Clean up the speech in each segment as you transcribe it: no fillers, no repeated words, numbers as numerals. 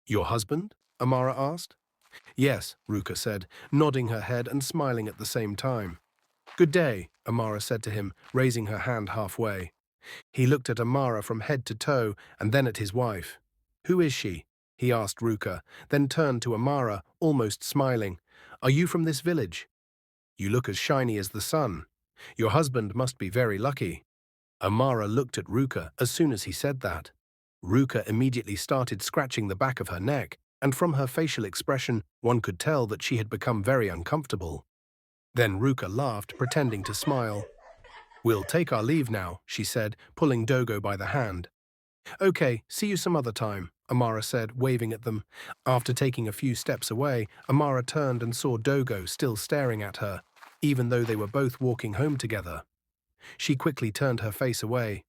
Your husband? Amara asked. Yes, Ruka said, nodding her head and smiling at the same time. Good day, Amara said to him, raising her hand halfway. He looked at Amara from head to toe and then at his wife. Who is she? He asked Ruka, then turned to Amara, almost smiling. Are you from this village? You look as shiny as the sun. Your husband must be very lucky. Amara looked at Ruka as soon as he said that. Ruka immediately started scratching the back of her neck, and from her facial expression, one could tell that she had become very uncomfortable. Then Ruka laughed, pretending to smile. We'll take our leave now, she said, pulling Dogo by the hand. Okay, see you some other time, Amara said, waving at them. After taking a few steps away, Amara turned and saw Dogo still staring at her, even though they were both walking home together. She quickly turned her face away.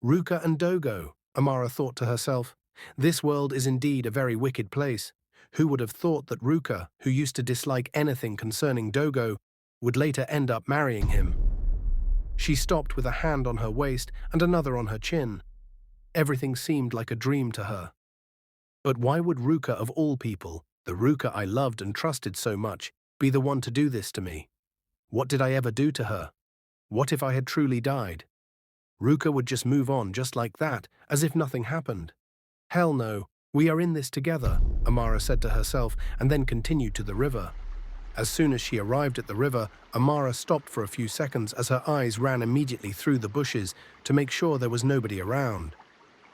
Ruka and Dogo, Amara thought to herself. This world is indeed a very wicked place. Who would have thought that Ruka, who used to dislike anything concerning Dogo, would later end up marrying him? She stopped with a hand on her waist and another on her chin. Everything seemed like a dream to her. But why would Ruka of all people, the Ruka I loved and trusted so much, be the one to do this to me? What did I ever do to her? What if I had truly died? Ruka would just move on just like that, as if nothing happened. Hell no, we are in this together, Amara said to herself and then continued to the river. As soon as she arrived at the river, Amara stopped for a few seconds as her eyes ran immediately through the bushes to make sure there was nobody around.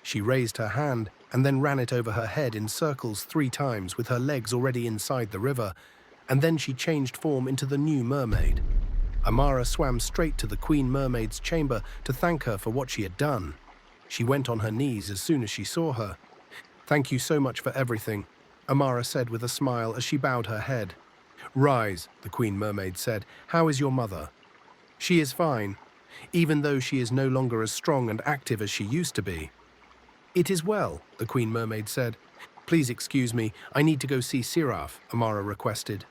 She raised her hand and then ran it over her head in circles 3 times with her legs already inside the river, and then she changed form into the new mermaid. Amara swam straight to the Queen Mermaid's chamber to thank her for what she had done. She went on her knees as soon as she saw her. Thank you so much for everything, Amara said with a smile as she bowed her head. Rise, the Queen Mermaid said. How is your mother? She is fine, even though she is no longer as strong and active as she used to be. It is well, the Queen Mermaid said. Please excuse me, I need to go see Seraph, Amara requested.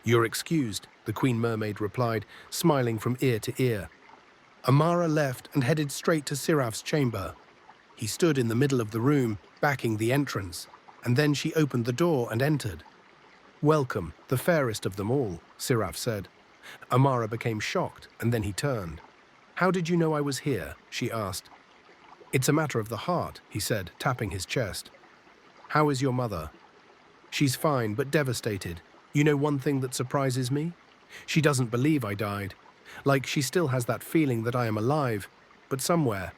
You're excused, the Queen Mermaid replied, smiling from ear to ear. Amara left and headed straight to Seraph's chamber. He stood in the middle of the room, backing the entrance, and then she opened the door and entered. Welcome, the fairest of them all, Seraph said. Amara became shocked, and then he turned. How did you know I was here? She asked. It's a matter of the heart, he said, tapping his chest. How is your mother? She's fine, but devastated. You know one thing that surprises me? She doesn't believe I died. Like she still has that feeling that I am alive, but somewhere.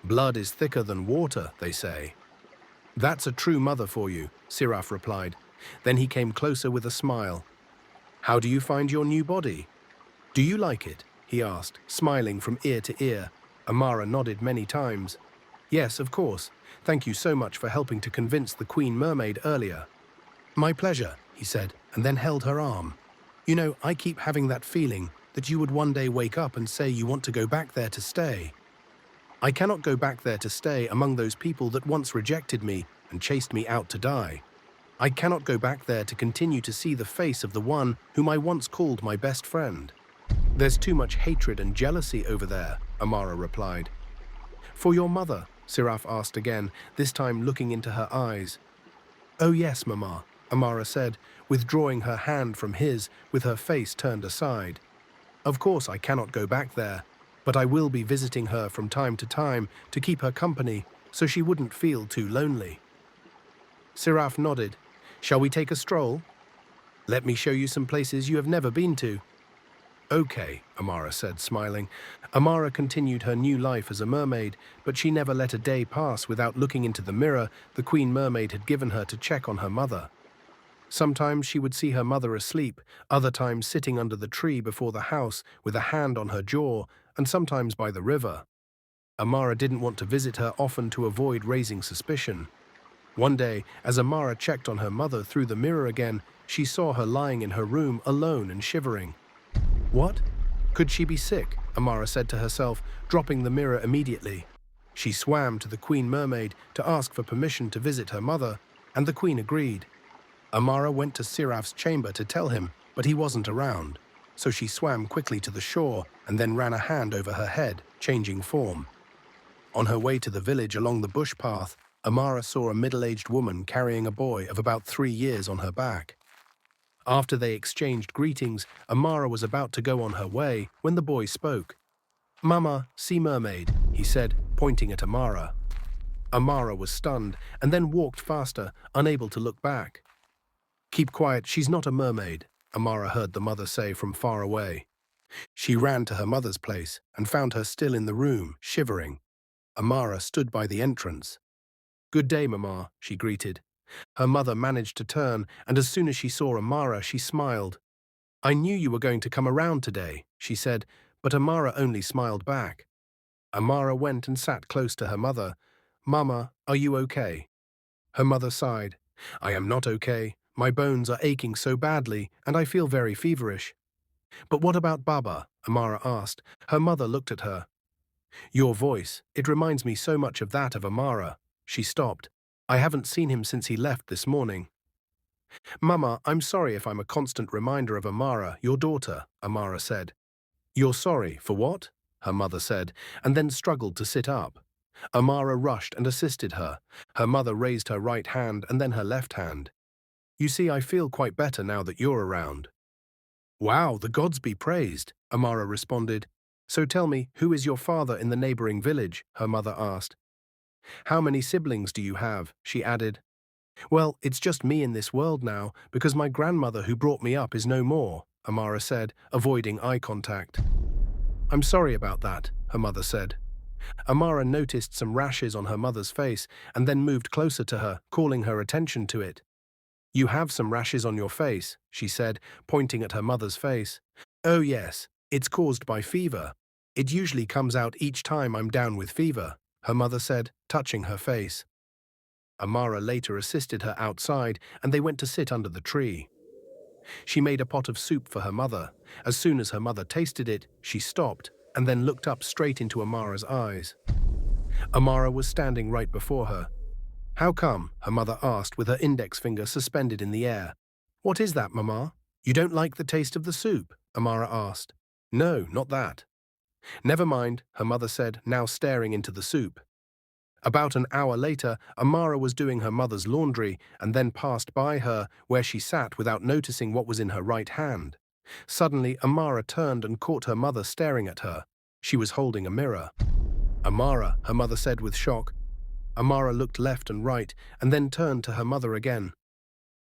Blood is thicker than water, they say. That's a true mother for you, Seraph replied. Then he came closer with a smile. How do you find your new body? Do you like it? He asked, smiling from ear to ear. Amara nodded many times. Yes, of course. Thank you so much for helping to convince the Queen Mermaid earlier. My pleasure, he said, and then held her arm. You know, I keep having that feeling that you would one day wake up and say you want to go back there to stay. I cannot go back there to stay among those people that once rejected me and chased me out to die. I cannot go back there to continue to see the face of the one whom I once called my best friend. There's too much hatred and jealousy over there, Amara replied. For your mother, Seraph asked again, this time looking into her eyes. Oh yes, Mama, Amara said, withdrawing her hand from his with her face turned aside. Of course I cannot go back there, but I will be visiting her from time to time to keep her company so she wouldn't feel too lonely. Seraph nodded. Shall we take a stroll? Let me show you some places you have never been to. Okay, Amara said, smiling. Amara continued her new life as a mermaid, but she never let a day pass without looking into the mirror the Queen Mermaid had given her to check on her mother. Sometimes she would see her mother asleep, other times sitting under the tree before the house with a hand on her jaw, and sometimes by the river. Amara didn't want to visit her often to avoid raising suspicion. One day, as Amara checked on her mother through the mirror again, she saw her lying in her room alone and shivering. What? Could she be sick? Amara said to herself, dropping the mirror immediately. She swam to the Queen Mermaid to ask for permission to visit her mother, and the Queen agreed. Amara went to Seraph's chamber to tell him, but he wasn't around, so she swam quickly to the shore and then ran a hand over her head, changing form. On her way to the village along the bush path, Amara saw a middle-aged woman carrying a boy of about 3 years on her back. After they exchanged greetings, Amara was about to go on her way when the boy spoke. "Mama, sea mermaid," he said, pointing at Amara. Amara was stunned and then walked faster, unable to look back. "Keep quiet, she's not a mermaid," Amara heard the mother say from far away. She ran to her mother's place and found her still in the room, shivering. Amara stood by the entrance. "Good day, Mama," she greeted. Her mother managed to turn, and as soon as she saw Amara, she smiled. "I knew you were going to come around today," she said, but Amara only smiled back. Amara went and sat close to her mother. "Mama, are you okay?" Her mother sighed. "I am not okay. My bones are aching so badly, and I feel very feverish." "But what about Baba?" Amara asked. Her mother looked at her. "Your voice, it reminds me so much of that of Amara." She stopped. "I haven't seen him since he left this morning." "Mama, I'm sorry if I'm a constant reminder of Amara, your daughter," Amara said. "You're sorry, for what?" her mother said, and then struggled to sit up. Amara rushed and assisted her. Her mother raised her right hand and then her left hand. "You see, I feel quite better now that you're around." "Wow, the gods be praised," Amara responded. "So tell me, who is your father in the neighboring village?" her mother asked. "How many siblings do you have?" she added. "Well, it's just me in this world now, because my grandmother who brought me up is no more," Amara said, avoiding eye contact. "I'm sorry about that," her mother said. Amara noticed some rashes on her mother's face and then moved closer to her, calling her attention to it. "You have some rashes on your face," she said, pointing at her mother's face. "Oh yes, it's caused by fever. It usually comes out each time I'm down with fever," her mother said, touching her face. Amara later assisted her outside, and they went to sit under the tree. She made a pot of soup for her mother. As soon as her mother tasted it, she stopped and then looked up straight into Amara's eyes. Amara was standing right before her. "How come?" her mother asked with her index finger suspended in the air. "What is that, Mama? You don't like the taste of the soup?" Amara asked. "No, not that." "Never mind," her mother said, now staring into the soup. About an hour later, Amara was doing her mother's laundry and then passed by her where she sat without noticing what was in her right hand. Suddenly, Amara turned and caught her mother staring at her. She was holding a mirror. "Amara," her mother said with shock. Amara looked left and right and then turned to her mother again.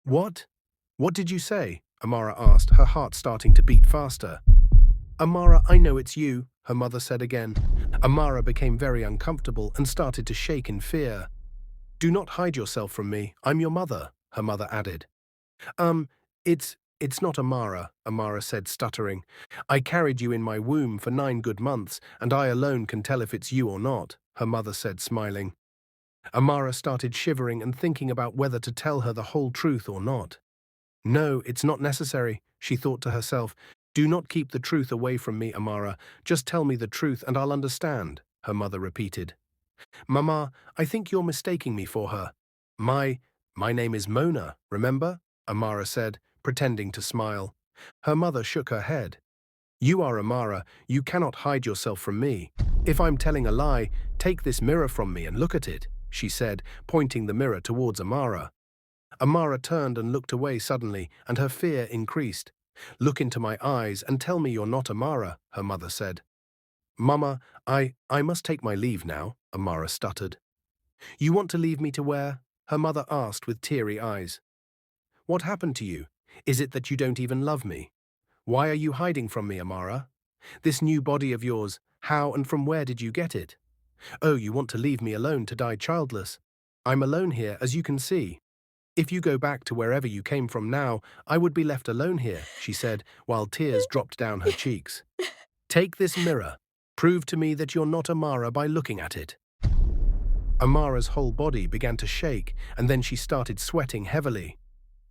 "What? What did you say?" Amara asked, her heart starting to beat faster. "Amara, I know it's you," her mother said again. Amara became very uncomfortable and started to shake in fear. "Do not hide yourself from me. I'm your mother," her mother added. Um, it's not Amara," Amara said, stuttering. "I carried you in my womb for 9 good months, and I alone can tell if it's you or not," her mother said, smiling. Amara started shivering and thinking about whether to tell her the whole truth or not. "No, it's not necessary," she thought to herself. "Do not keep the truth away from me, Amara. Just tell me the truth and I'll understand," her mother repeated. "Mama, I think you're mistaking me for her." My name is Mona, remember?" Amara said, pretending to smile. Her mother shook her head. "You are Amara. You cannot hide yourself from me. If I'm telling a lie, take this mirror from me and look at it," she said, pointing the mirror towards Amara. Amara turned and looked away suddenly, and her fear increased. "Look into my eyes and tell me you're not Amara," her mother said. "Mama, I must take my leave now," Amara stuttered. "You want to leave me to where?" her mother asked with teary eyes. "What happened to you? Is it that you don't even love me? Why are you hiding from me, Amara? This new body of yours, how and from where did you get it? Oh, you want to leave me alone to die childless. I'm alone here, as you can see. If you go back to wherever you came from now, I would be left alone here," she said, while tears dropped down her cheeks. "Take this mirror. Prove to me that you're not Amara by looking at it." Amara's whole body began to shake, and then she started sweating heavily.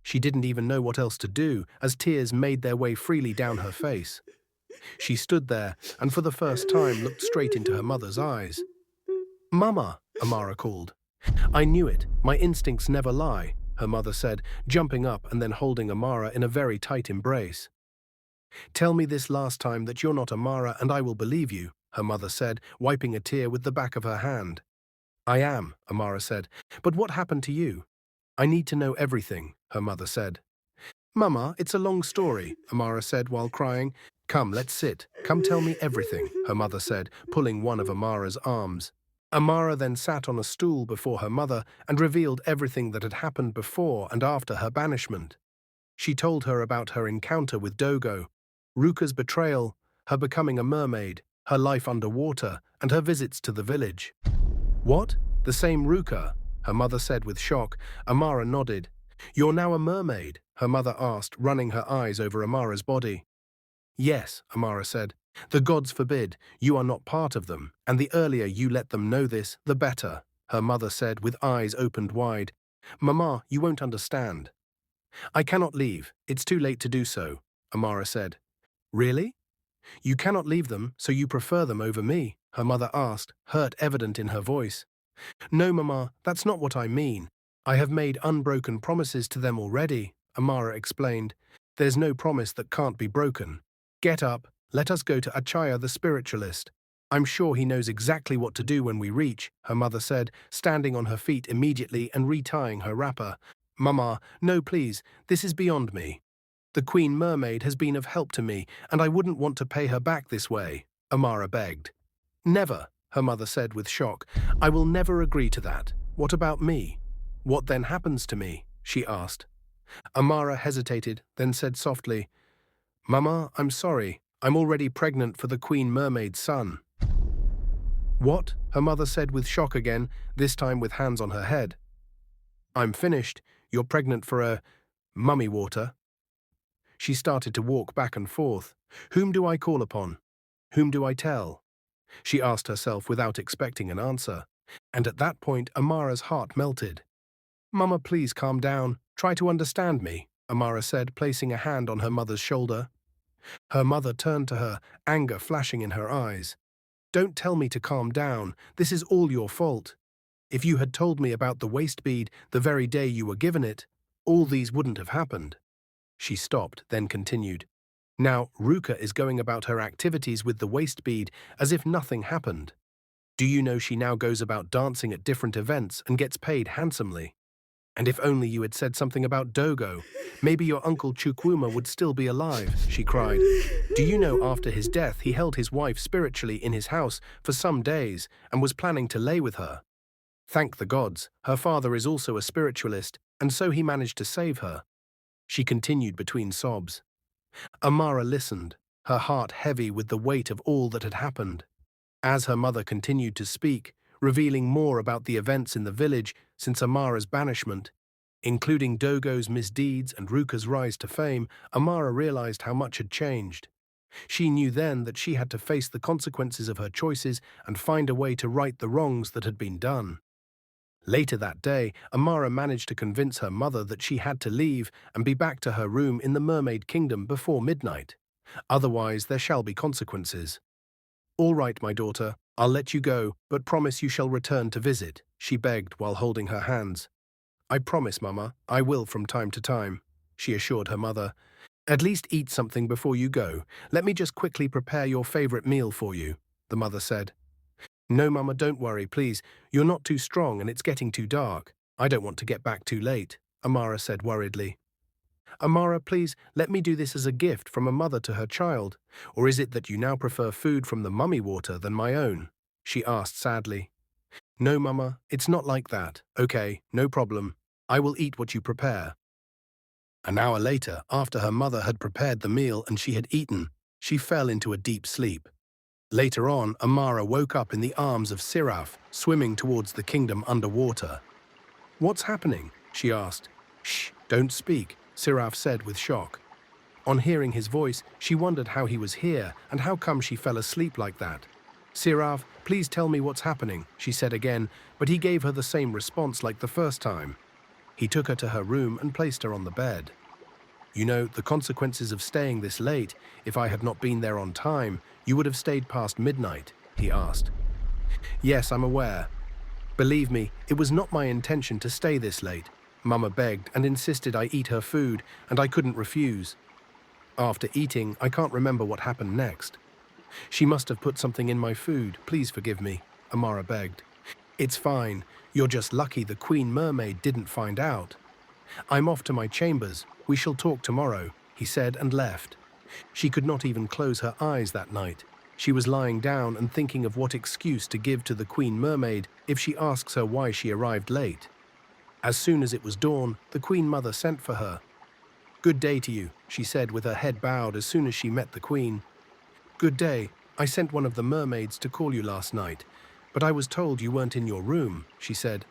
She didn't even know what else to do, as tears made their way freely down her face. She stood there, and for the first time looked straight into her mother's eyes. "Mama," Amara called. "I knew it. My instincts never lie," her mother said, jumping up and then holding Amara in a very tight embrace. "Tell me this last time that you're not Amara and I will believe you," her mother said, wiping a tear with the back of her hand. I am, Amara said. But what happened to you? I need to know everything, her mother said. Mama, it's a long story, Amara said while crying. Come, let's sit. Come tell me everything, her mother said, pulling one of Amara's arms. Amara then sat on a stool before her mother and revealed everything that had happened before and after her banishment. She told her about her encounter with Dogo, Ruka's betrayal, her becoming a mermaid, her life underwater, and her visits to the village. What? The same Ruka? Her mother said with shock. Amara nodded. You're now a mermaid? Her mother asked, running her eyes over Amara's body. Yes, Amara said. The gods forbid, you are not part of them, and the earlier you let them know this, the better, her mother said with eyes opened wide. Mama, you won't understand. I cannot leave, it's too late to do so, Amara said. Really? You cannot leave them, so you prefer them over me? Her mother asked, hurt evident in her voice. No, Mama, that's not what I mean. I have made unbroken promises to them already, Amara explained. There's no promise that can't be broken. Get up, let us go to Achaya the spiritualist. I'm sure he knows exactly what to do when we reach, her mother said, standing on her feet immediately and retying her wrapper. Mama, no please, this is beyond me. The Queen Mermaid has been of help to me, and I wouldn't want to pay her back this way, Amara begged. Never, her mother said with shock. I will never agree to that. What about me? What then happens to me? She asked. Amara hesitated, then said softly, Mama, I'm sorry. I'm already pregnant for the Queen Mermaid's son. What? Her mother said with shock again, this time with hands on her head. I'm finished. You're pregnant for a mummy water. She started to walk back and forth. Whom do I call upon? Whom do I tell? She asked herself without expecting an answer. And at that point, Amara's heart melted. Mama, please calm down. Try to understand me, Amara said, placing a hand on her mother's shoulder. Her mother turned to her, anger flashing in her eyes. Don't tell me to calm down. This is all your fault. If you had told me about the waist bead the very day you were given it, all these wouldn't have happened. She stopped, then continued. Now, Ruka is going about her activities with the waist bead as if nothing happened. Do you know she now goes about dancing at different events and gets paid handsomely? And if only you had said something about Dogo, maybe your uncle Chukwuma would still be alive, she cried. Do you know after his death he held his wife spiritually in his house for some days and was planning to lay with her? Thank the gods, her father is also a spiritualist, and so he managed to save her. She continued between sobs. Amara listened, her heart heavy with the weight of all that had happened. As her mother continued to speak, revealing more about the events in the village since Amara's banishment, including Dogo's misdeeds and Ruka's rise to fame, Amara realized how much had changed. She knew then that she had to face the consequences of her choices and find a way to right the wrongs that had been done. Later that day, Amara managed to convince her mother that she had to leave and be back to her room in the Mermaid Kingdom before midnight. Otherwise, there shall be consequences. All right, my daughter, I'll let you go, but promise you shall return to visit, she begged while holding her hands. I promise, Mama, I will from time to time, she assured her mother. At least eat something before you go. Let me just quickly prepare your favorite meal for you, the mother said. No, Mama, don't worry, please. You're not too strong and it's getting too dark. I don't want to get back too late, Amara said worriedly. Amara, please, let me do this as a gift from a mother to her child. Or is it that you now prefer food from the mummy water than my own? She asked sadly. No, Mama, it's not like that. Okay, no problem. I will eat what you prepare. An hour later, after her mother had prepared the meal and she had eaten, she fell into a deep sleep. Later on, Amara woke up in the arms of Siraf, swimming towards the kingdom underwater. What's happening? She asked. Shh, don't speak, Siraf said with shock. On hearing his voice, she wondered how he was here and how come she fell asleep like that. Siraf, please tell me what's happening, she said again, but he gave her the same response like the first time. He took her to her room and placed her on the bed. You know, the consequences of staying this late, if I had not been there on time, you would have stayed past midnight, he asked. Yes, I'm aware. Believe me, it was not my intention to stay this late. Mama begged and insisted I eat her food, and I couldn't refuse. After eating, I can't remember what happened next. She must have put something in my food, please forgive me, Amara begged. It's fine. You're just lucky the Queen Mermaid didn't find out. I'm off to my chambers. We shall talk tomorrow, he said and left. She could not even close her eyes that night. She was lying down and thinking of what excuse to give to the Queen Mermaid if she asks her why she arrived late. As soon as it was dawn, the Queen Mother sent for her. "Good day to you," she said with her head bowed as soon as she met the Queen. "Good day. I sent one of the mermaids to call you last night, but I was told you weren't in your room," she said.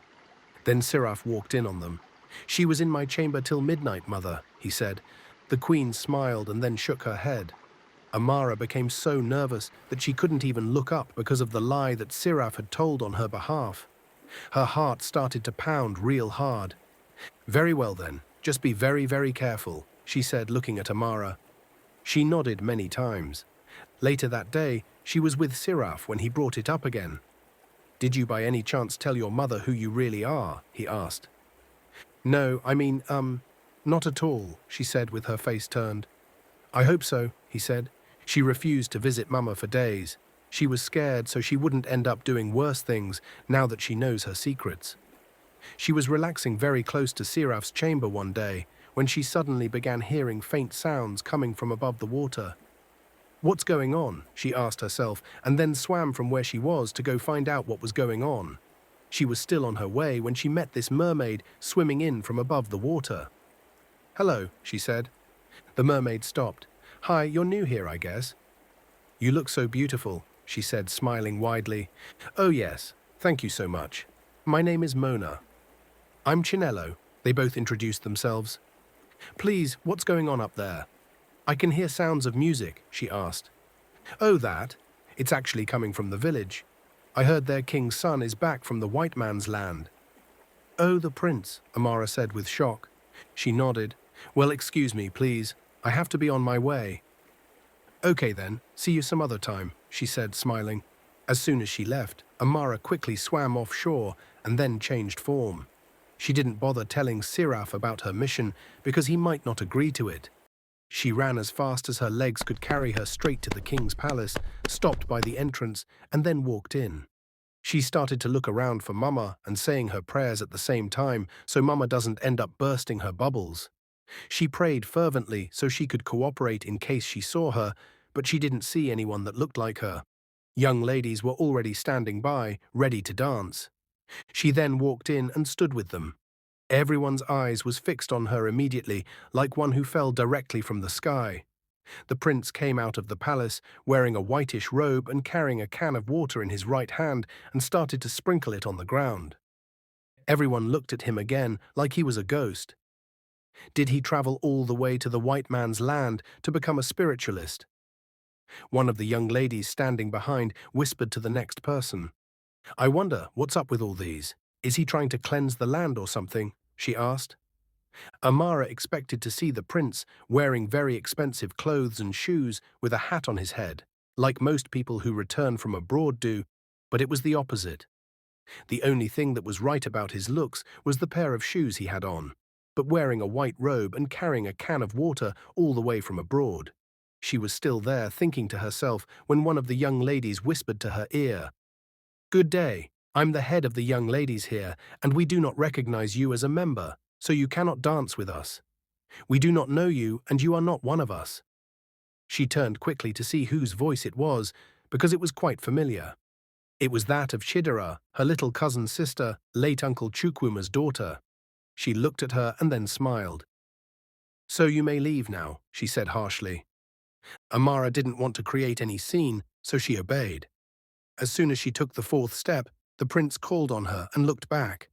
Then Siraf walked in on them. "She was in my chamber till midnight, Mother," he said. The Queen smiled and then shook her head. Amara became so nervous that she couldn't even look up because of the lie that Siraf had told on her behalf. Her heart started to pound real hard. "Very well then, just be very, very careful," she said, looking at Amara. She nodded many times. Later that day, she was with Siraf when he brought it up again. "Did you by any chance tell your mother who you really are?" he asked. "No, not at all," she said with her face turned. "I hope so," he said. She refused to visit Mama for days. She was scared so she wouldn't end up doing worse things now that she knows her secrets. She was relaxing very close to Siraf's chamber one day when she suddenly began hearing faint sounds coming from above the water. "What's going on?" she asked herself, and then swam from where she was to go find out what was going on. She was still on her way when she met this mermaid swimming in from above the water. "Hello," she said. The mermaid stopped. "Hi, you're new here, I guess." "You look so beautiful," she said, smiling widely. "Oh yes, thank you so much. My name is Mona." "I'm Chinello," they both introduced themselves. "Please, what's going on up there?" "I can hear sounds of music," she asked. "Oh, that? It's actually coming from the village. I heard their king's son is back from the white man's land." "Oh, the prince," Amara said with shock. She nodded. "Well, excuse me, please. I have to be on my way." "Okay then, see you some other time," she said, smiling. As soon as she left, Amara quickly swam offshore and then changed form. She didn't bother telling Siraf about her mission because he might not agree to it. She ran as fast as her legs could carry her straight to the king's palace, stopped by the entrance, and then walked in. She started to look around for Mama and saying her prayers at the same time so Mama doesn't end up bursting her bubbles. She prayed fervently so she could cooperate in case she saw her, but she didn't see anyone that looked like her. Young ladies were already standing by, ready to dance. She then walked in and stood with them. Everyone's eyes was fixed on her immediately, like one who fell directly from the sky. The prince came out of the palace, wearing a whitish robe and carrying a can of water in his right hand, and started to sprinkle it on the ground. Everyone looked at him again, like he was a ghost. Did he travel all the way to the white man's land to become a spiritualist? One of the young ladies standing behind whispered to the next person. "I wonder what's up with all these. Is he trying to cleanse the land or something?" she asked. Amara expected to see the prince wearing very expensive clothes and shoes with a hat on his head, like most people who return from abroad do, but it was the opposite. The only thing that was right about his looks was the pair of shoes he had on, but wearing a white robe and carrying a can of water all the way from abroad. She was still there thinking to herself when one of the young ladies whispered to her ear, "Good day. I'm the head of the young ladies here, and we do not recognize you as a member, so you cannot dance with us. We do not know you, and you are not one of us." She turned quickly to see whose voice it was, because it was quite familiar. It was that of Chidera, her little cousin's sister, late Uncle Chukwuma's daughter. She looked at her and then smiled. "So you may leave now," she said harshly. Amara didn't want to create any scene, so she obeyed. As soon as she took the fourth step, the prince called on her and looked back.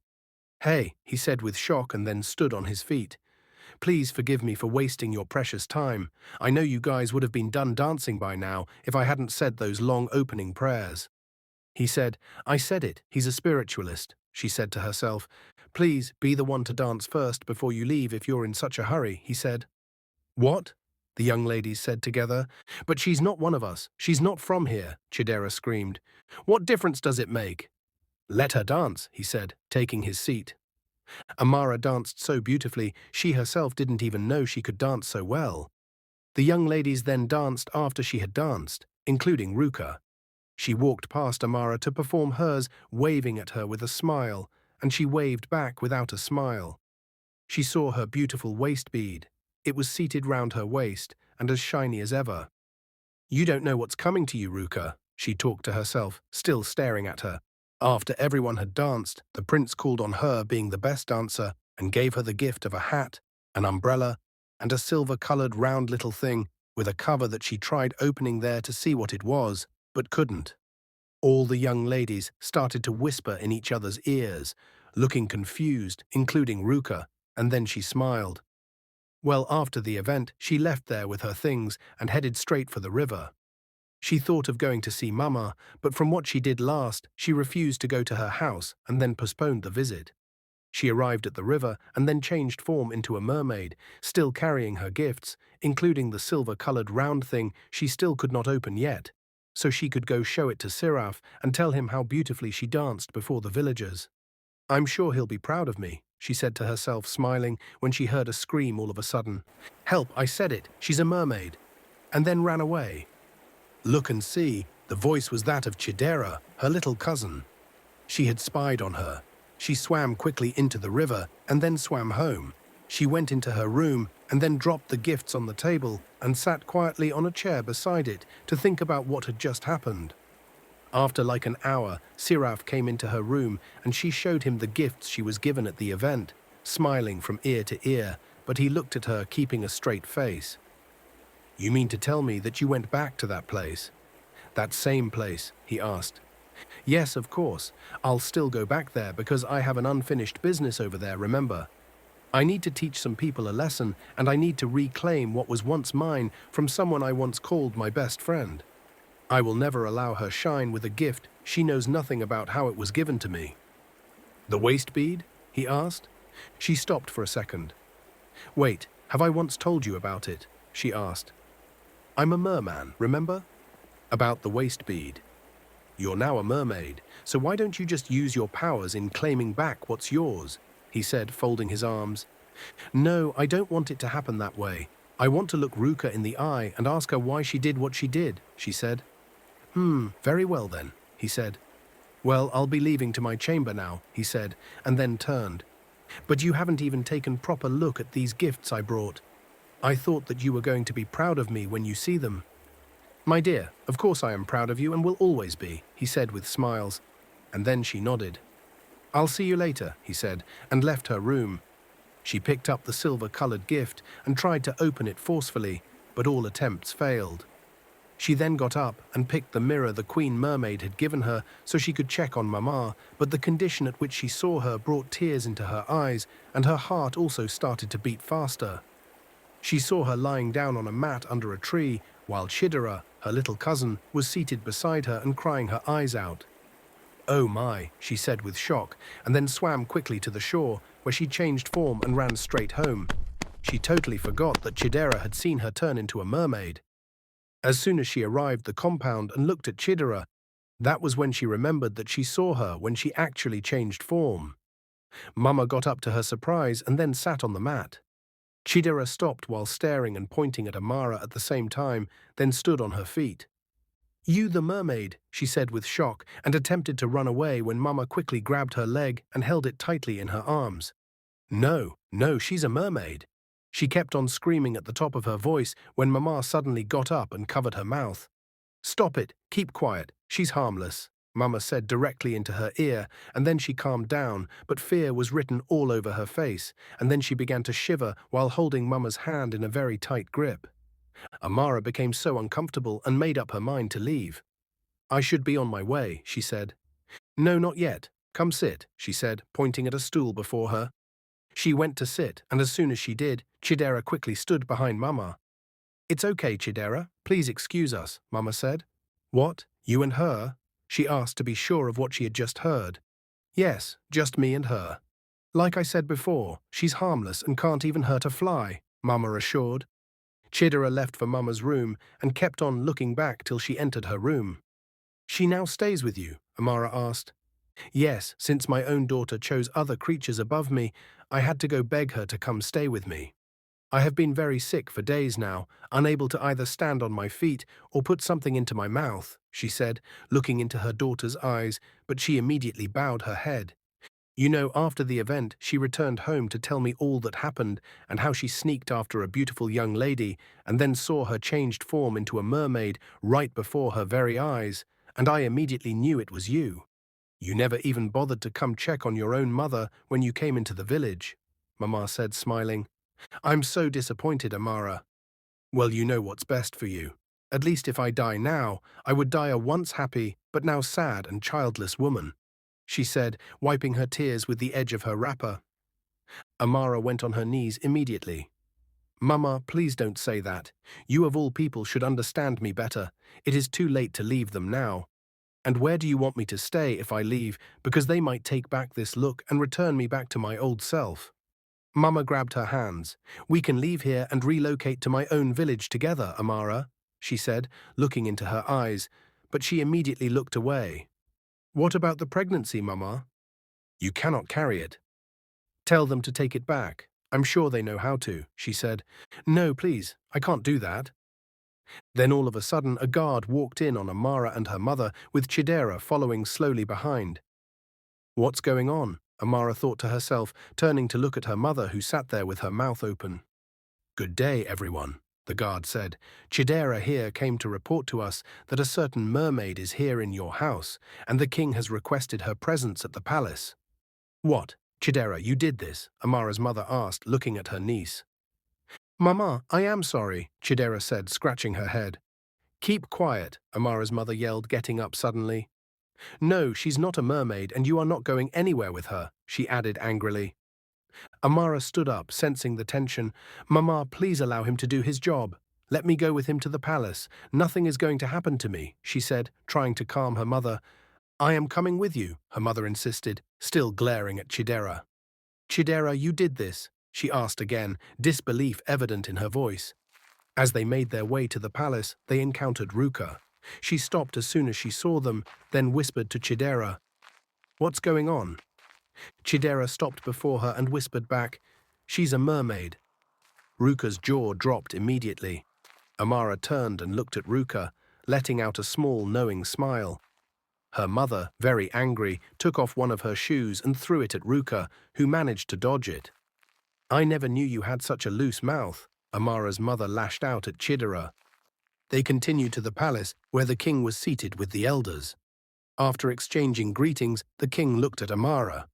"Hey," he said with shock and then stood on his feet. "Please forgive me for wasting your precious time. I know you guys would have been done dancing by now if I hadn't said those long opening prayers." He said, "I said it, he's a spiritualist," she said to herself. "Please be the one to dance first before you leave if you're in such a hurry," he said. "What?" the young ladies said together. "But she's not one of us. She's not from here," Chidera screamed. "What difference does it make?" "Let her dance," he said, taking his seat. Amara danced so beautifully, she herself didn't even know she could dance so well. The young ladies then danced after she had danced, including Ruka. She walked past Amara to perform hers, waving at her with a smile, and she waved back without a smile. She saw her beautiful waist bead. It was seated round her waist, and as shiny as ever. "You don't know what's coming to you, Ruka," she talked to herself, still staring at her. After everyone had danced, the prince called on her being the best dancer and gave her the gift of a hat, an umbrella, and a silver-colored round little thing with a cover that she tried opening there to see what it was, but couldn't. All the young ladies started to whisper in each other's ears, looking confused, including Ruka, and then she smiled. Well, after the event, she left there with her things and headed straight for the river. She thought of going to see Mama, but from what she did last, she refused to go to her house and then postponed the visit. She arrived at the river and then changed form into a mermaid, still carrying her gifts, including the silver-colored round thing she still could not open yet, so she could go show it to Siraf and tell him how beautifully she danced before the villagers. "I'm sure he'll be proud of me," she said to herself, smiling, when she heard a scream all of a sudden. "Help, I said it, she's a mermaid," and then ran away. Look and see, the voice was that of Chidera, her little cousin. She had spied on her. She swam quickly into the river and then swam home. She went into her room and then dropped the gifts on the table and sat quietly on a chair beside it to think about what had just happened. After like an hour, Siraf came into her room and she showed him the gifts she was given at the event, smiling from ear to ear, but he looked at her keeping a straight face. "You mean to tell me that you went back to that place?" "That same place?" he asked. "Yes, of course. I'll still go back there because I have an unfinished business over there, remember? I need to teach some people a lesson, and I need to reclaim what was once mine from someone I once called my best friend. I will never allow her shine with a gift she knows nothing about how it was given to me." "The waist bead?" he asked. She stopped for a second. "Wait, have I once told you about it?" she asked. "I'm a merman, remember? About the waist bead. You're now a mermaid, so why don't you just use your powers in claiming back what's yours?" he said, folding his arms. "No, I don't want it to happen that way. I want to look Ruka in the eye and ask her why she did what she did," she said. Very well then," he said. "Well, I'll be leaving to my chamber now," he said, and then turned. "But you haven't even taken proper look at these gifts I brought. I thought that you were going to be proud of me when you see them." "My dear, of course I am proud of you and will always be," he said with smiles, and then she nodded. "I'll see you later," he said, and left her room. She picked up the silver-colored gift and tried to open it forcefully, but all attempts failed. She then got up and picked the mirror the Queen Mermaid had given her so she could check on Mama, but the condition at which she saw her brought tears into her eyes, and her heart also started to beat faster. She saw her lying down on a mat under a tree, while Chidera, her little cousin, was seated beside her and crying her eyes out. "Oh my," she said with shock, and then swam quickly to the shore, where she changed form and ran straight home. She totally forgot that Chidera had seen her turn into a mermaid. As soon as she arrived the compound and looked at Chidera, that was when she remembered that she saw her when she actually changed form. Mama got up to her surprise and then sat on the mat. Chidera stopped while staring and pointing at Amara at the same time, then stood on her feet. "You the mermaid," she said with shock, and attempted to run away when Mama quickly grabbed her leg and held it tightly in her arms. No, she's a mermaid." She kept on screaming at the top of her voice when Mama suddenly got up and covered her mouth. "Stop it, keep quiet, she's harmless," Mama said directly into her ear, and then she calmed down, but fear was written all over her face, and then she began to shiver while holding Mama's hand in a very tight grip. Amara became so uncomfortable and made up her mind to leave. "I should be on my way," she said. "No, not yet. Come sit," she said, pointing at a stool before her. She went to sit, and as soon as she did, Chidera quickly stood behind Mama. "It's okay, Chidera. Please excuse us," Mama said. "What, you and her?" she asked to be sure of what she had just heard. "Yes, just me and her. Like I said before, she's harmless and can't even hurt a fly," Mama assured. Chidera left for Mama's room and kept on looking back till she entered her room. "She now stays with you?" Amara asked. "Yes, since my own daughter chose other creatures above me, I had to go beg her to come stay with me." I have been very sick for days now, unable to either stand on my feet or put something into my mouth, she said, looking into her daughter's eyes, but she immediately bowed her head. You know, after the event, she returned home to tell me all that happened and how she sneaked after a beautiful young lady and then saw her changed form into a mermaid right before her very eyes, and I immediately knew it was you. You never even bothered to come check on your own mother when you came into the village, Mama said, smiling. I'm so disappointed, Amara. Well, you know what's best for you. At least if I die now, I would die a once happy, but now sad and childless woman, she said, wiping her tears with the edge of her wrapper. Amara went on her knees immediately. Mama, please don't say that. You of all people should understand me better. It is too late to leave them now. And where do you want me to stay if I leave, because they might take back this look and return me back to my old self? Mama grabbed her hands. We can leave here and relocate to my own village together, Amara, she said, looking into her eyes, but she immediately looked away. What about the pregnancy, Mama? You cannot carry it. Tell them to take it back. I'm sure they know how to, she said. No, please, I can't do that. Then all of a sudden a guard walked in on Amara and her mother, with Chidera following slowly behind. What's going on? Amara thought to herself, turning to look at her mother who sat there with her mouth open. Good day, everyone, the guard said. Chidera here came to report to us that a certain mermaid is here in your house, and the king has requested her presence at the palace. What? Chidera, you did this? Amara's mother asked, looking at her niece. Mama, I am sorry, Chidera said, scratching her head. Keep quiet, Amara's mother yelled, getting up suddenly. No, she's not a mermaid, and you are not going anywhere with her, she added angrily. Amara stood up, sensing the tension. Mama, please allow him to do his job. Let me go with him to the palace. Nothing is going to happen to me, she said, trying to calm her mother. I am coming with you, her mother insisted, still glaring at Chidera. Chidera, you did this, she asked again, disbelief evident in her voice. As they made their way to the palace, they encountered Ruka. She stopped as soon as she saw them, then whispered to Chidera. What's going on? Chidera stopped before her and whispered back, She's a mermaid. Ruka's jaw dropped immediately. Amara turned and looked at Ruka, letting out a small, knowing smile. Her mother, very angry, took off one of her shoes and threw it at Ruka, who managed to dodge it. I never knew you had such a loose mouth, Amara's mother lashed out at Chidera. They continued to the palace, where the king was seated with the elders. After exchanging greetings, the king looked at Amara.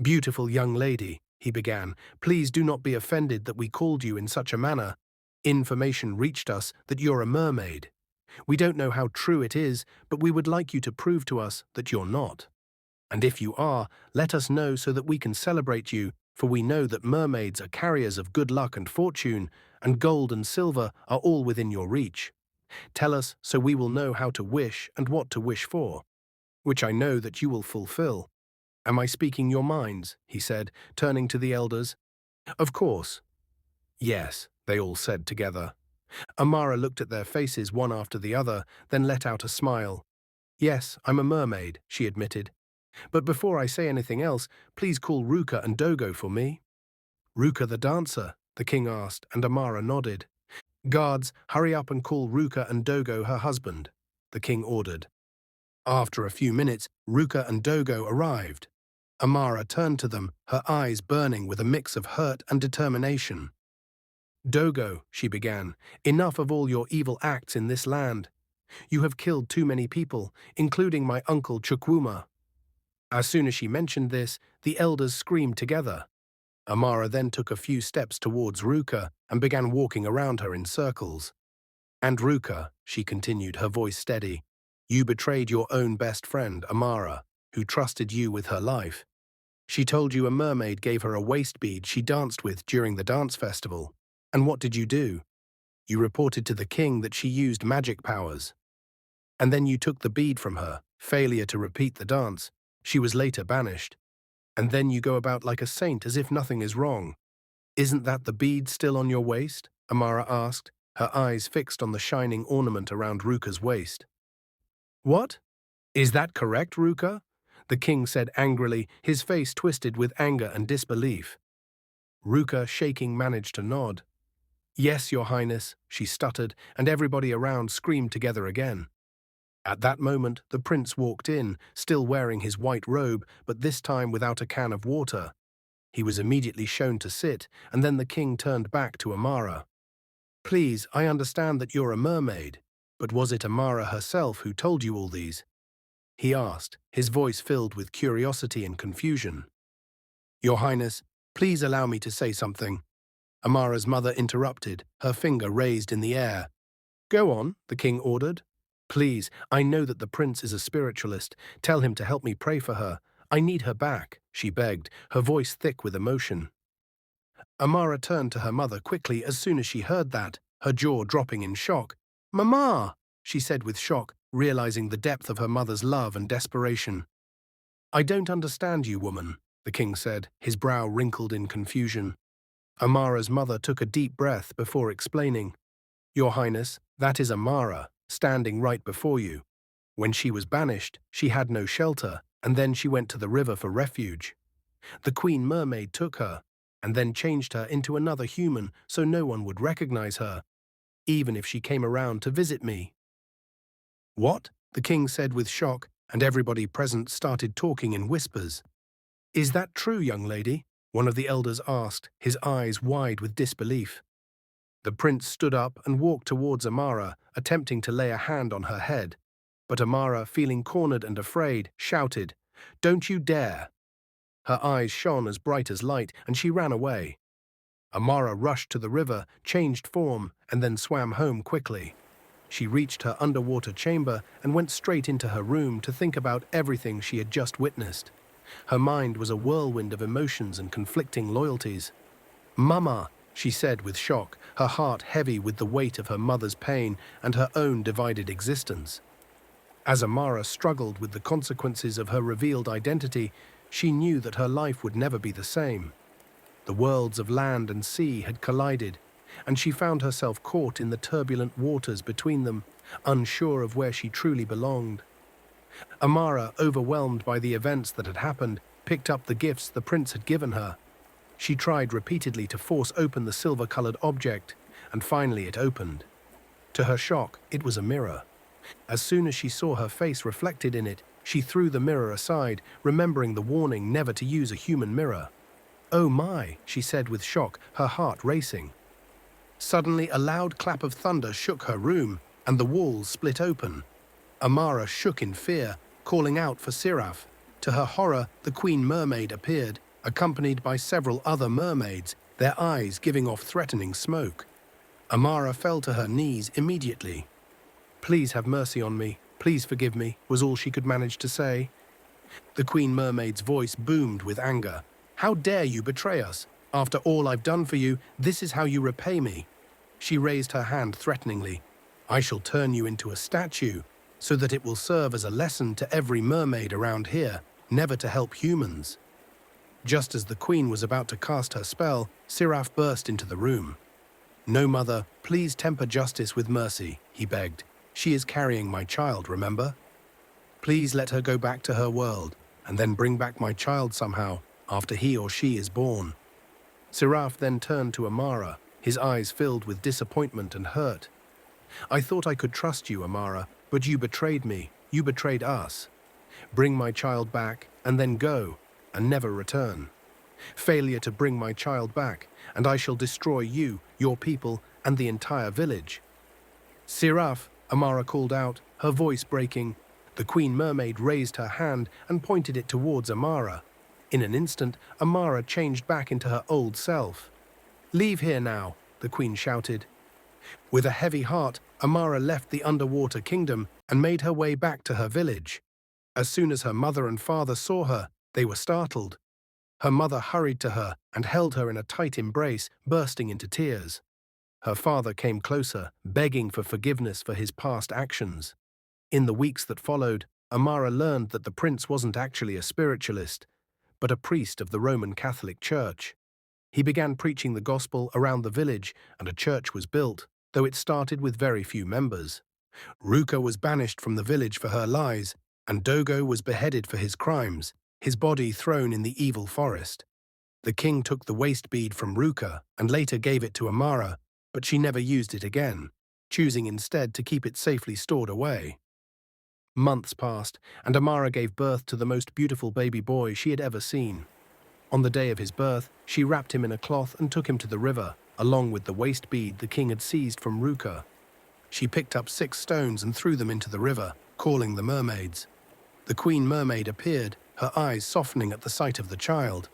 Beautiful young lady, he began, please do not be offended that we called you in such a manner. Information reached us that you're a mermaid. We don't know how true it is, but we would like you to prove to us that you're not. And if you are, let us know so that we can celebrate you, for we know that mermaids are carriers of good luck and fortune, and gold and silver are all within your reach. Tell us so we will know how to wish and what to wish for, which I know that you will fulfill. Am I speaking your minds? He said, turning to the elders. Of course. Yes, they all said together. Amara looked at their faces one after the other, then let out a smile. Yes, I'm a mermaid, she admitted. But before I say anything else, please call Ruka and Dogo for me. Ruka the dancer, the king asked, and Amara nodded. Guards, hurry up and call Ruka and Dogo her husband, the king ordered. After a few minutes, Ruka and Dogo arrived. Amara turned to them, her eyes burning with a mix of hurt and determination. Dogo, she began, enough of all your evil acts in this land. You have killed too many people, including my uncle Chukwuma. As soon as she mentioned this, the elders screamed together. Amara then took a few steps towards Ruka and began walking around her in circles. And Ruka, she continued, her voice steady, you betrayed your own best friend, Amara, who trusted you with her life. She told you a mermaid gave her a waist bead she danced with during the dance festival. And what did you do? You reported to the king that she used magic powers. And then you took the bead from her, failure to repeat the dance. She was later banished. And then you go about like a saint as if nothing is wrong. Isn't that the bead still on your waist? Amara asked, her eyes fixed on the shining ornament around Ruka's waist. What? Is that correct, Ruka? The king said angrily, his face twisted with anger and disbelief. Ruka, shaking, managed to nod. Yes, your highness, she stuttered, and everybody around screamed together again. At that moment, the prince walked in, still wearing his white robe, but this time without a can of water. He was immediately shown to sit, and then the king turned back to Amara. Please, I understand that you're a mermaid, but was it Amara herself who told you all these? He asked, his voice filled with curiosity and confusion. Your highness, please allow me to say something. Amara's mother interrupted, her finger raised in the air. Go on, the king ordered. Please, I know that the prince is a spiritualist. Tell him to help me pray for her. I need her back, she begged, her voice thick with emotion. Amara turned to her mother quickly as soon as she heard that, her jaw dropping in shock. Mama, she said with shock, realizing the depth of her mother's love and desperation. I don't understand you, woman, the king said, his brow wrinkled in confusion. Amara's mother took a deep breath before explaining. Your highness, that is Amara, standing right before you. When she was banished, she had no shelter, and then she went to the river for refuge. The queen mermaid took her, and then changed her into another human so no one would recognize her, even if she came around to visit me. What? The king said with shock, and everybody present started talking in whispers. Is that true, young lady? One of the elders asked, his eyes wide with disbelief. The prince stood up and walked towards Amara, attempting to lay a hand on her head. But Amara, feeling cornered and afraid, shouted, Don't you dare! Her eyes shone as bright as light, and she ran away. Amara rushed to the river, changed form, and then swam home quickly. She reached her underwater chamber and went straight into her room to think about everything she had just witnessed. Her mind was a whirlwind of emotions and conflicting loyalties. Mama, she said with shock, her heart heavy with the weight of her mother's pain and her own divided existence. As Amara struggled with the consequences of her revealed identity, she knew that her life would never be the same. The worlds of land and sea had collided, and she found herself caught in the turbulent waters between them, unsure of where she truly belonged. Amara, overwhelmed by the events that had happened, picked up the gifts the prince had given her. She tried repeatedly to force open the silver-colored object, and finally it opened. To her shock, it was a mirror. As soon as she saw her face reflected in it, she threw the mirror aside, remembering the warning never to use a human mirror. Oh my, she said with shock, her heart racing. Suddenly, a loud clap of thunder shook her room, and the walls split open. Amara shook in fear, calling out for Siraf. To her horror, the queen mermaid appeared, accompanied by several other mermaids, their eyes giving off threatening smoke. Amara fell to her knees immediately. Please have mercy on me, please forgive me, was all she could manage to say. The queen mermaid's voice boomed with anger. How dare you betray us? After all I've done for you, this is how you repay me. She raised her hand threateningly. I shall turn you into a statue, so that it will serve as a lesson to every mermaid around here, never to help humans. Just as the queen was about to cast her spell, Siraf burst into the room. No, mother, please temper justice with mercy, he begged. She is carrying my child, remember? Please let her go back to her world, and then bring back my child somehow, after he or she is born. Siraf then turned to Amara, his eyes filled with disappointment and hurt. I thought I could trust you, Amara, but you betrayed me, you betrayed us. Bring my child back, and then go, and never return. Failure to bring my child back, and I shall destroy you, your people, and the entire village. Siraf, Amara called out, her voice breaking. The queen mermaid raised her hand and pointed it towards Amara. In an instant, Amara changed back into her old self. Leave here now, the queen shouted. With a heavy heart, Amara left the underwater kingdom and made her way back to her village. As soon as her mother and father saw her, they were startled. Her mother hurried to her and held her in a tight embrace, bursting into tears. Her father came closer, begging for forgiveness for his past actions. In the weeks that followed, Amara learned that the prince wasn't actually a spiritualist, but a priest of the Roman Catholic Church. He began preaching the gospel around the village, and a church was built, though it started with very few members. Ruka was banished from the village for her lies, and Dogo was beheaded for his crimes, his body thrown in the evil forest. The king took the waist bead from Ruka and later gave it to Amara, but she never used it again, choosing instead to keep it safely stored away. Months passed, and Amara gave birth to the most beautiful baby boy she had ever seen. On the day of his birth, she wrapped him in a cloth and took him to the river, along with the waist bead the king had seized from Ruka. She picked up 6 stones and threw them into the river, calling the mermaids. The queen mermaid appeared, her eyes softening at the sight of the child.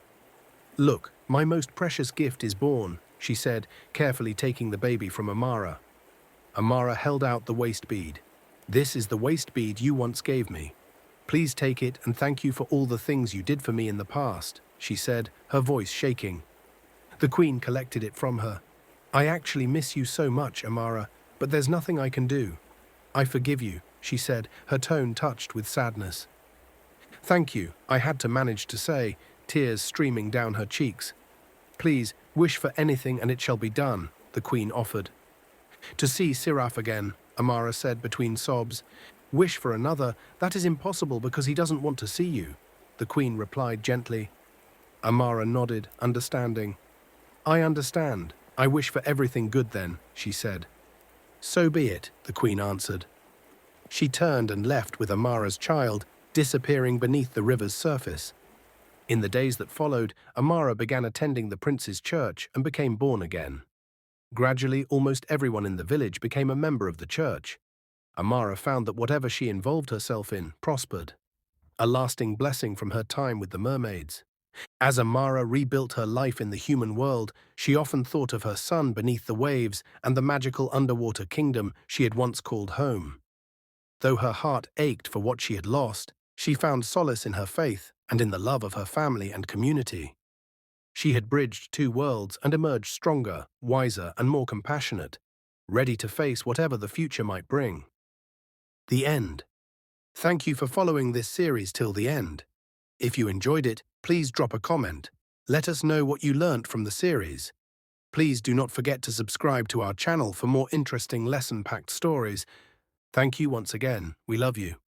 "Look, my most precious gift is born," she said, carefully taking the baby from Amara. Amara held out the waist bead. "This is the waist bead you once gave me. Please take it and thank you for all the things you did for me in the past," she said, her voice shaking. The queen collected it from her. "I actually miss you so much, Amara, but there's nothing I can do. I forgive you," she said, her tone touched with sadness. "Thank you," I had to manage to say, tears streaming down her cheeks. "Please, wish for anything and it shall be done," the queen offered. "To see Siraf again," Amara said between sobs. "Wish for another, that is impossible because he doesn't want to see you," the queen replied gently. Amara nodded, understanding. "I understand. I wish for everything good then," she said. "So be it," the queen answered. She turned and left with Amara's child, disappearing beneath the river's surface. In the days that followed, Amara began attending the prince's church and became born again. Gradually, almost everyone in the village became a member of the church. Amara found that whatever she involved herself in prospered, a lasting blessing from her time with the mermaids. As Amara rebuilt her life in the human world, she often thought of her son beneath the waves and the magical underwater kingdom she had once called home. Though her heart ached for what she had lost, she found solace in her faith and in the love of her family and community. She had bridged 2 worlds and emerged stronger, wiser, and more compassionate, ready to face whatever the future might bring. The end. Thank you for following this series till the end. If you enjoyed it, please drop a comment. Let us know what you learnt from the series. Please do not forget to subscribe to our channel for more interesting lesson-packed stories. Thank you once again. We love you.